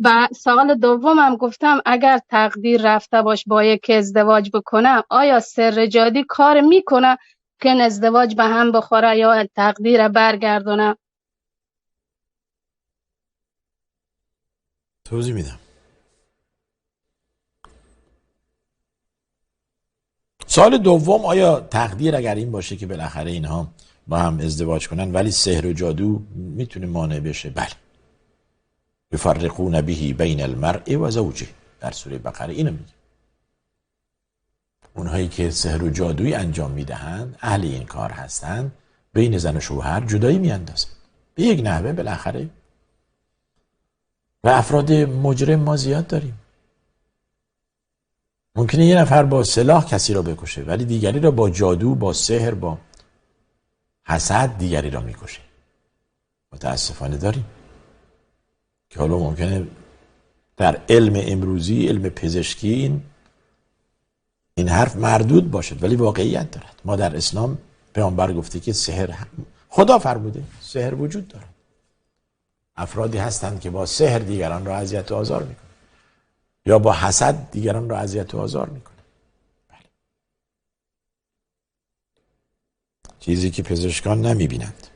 و سوال دومم گفتم اگر تقدیر رفته باش با یک ازدواج بکنم، آیا سر جادی کار میکنه که این ازدواج به هم بخوره یا تقدیر برگردونه؟ توضیح میدم. سال دوم، آیا تقدیر اگر این باشه که بالاخره اینها با هم ازدواج کنن ولی سحر و جادو میتونه مانع بشه؟ بله. یفرقون به بین المرء و زوجه، در سوره بقره اینو میگه. اونهایی که سحر و جادویی انجام میدهند، اهل این کار هستند، بین زن و شوهر جدایی میاندازن به یک نحوه بالاخره. و افراد مجرم ما زیاد داریم. ممکنه یه نفر با سلاح کسی را بکشه ولی دیگری را با جادو، با سحر، با حسد دیگری را میکشه. متاسفانه داریم که حالا ممکنه در علم امروزی، علم پزشکی، این حرف مردود باشد ولی واقعیت دارد. ما در اسلام پیامبر گفته که سحر، خدا فرموده سحر وجود دارد. افرادی هستند که با سحر دیگران را اذیت و آزار میکنند یا با حسد دیگران را اذیت و آزار میکنند. بله. چیزی که پزشکان نمیبینند.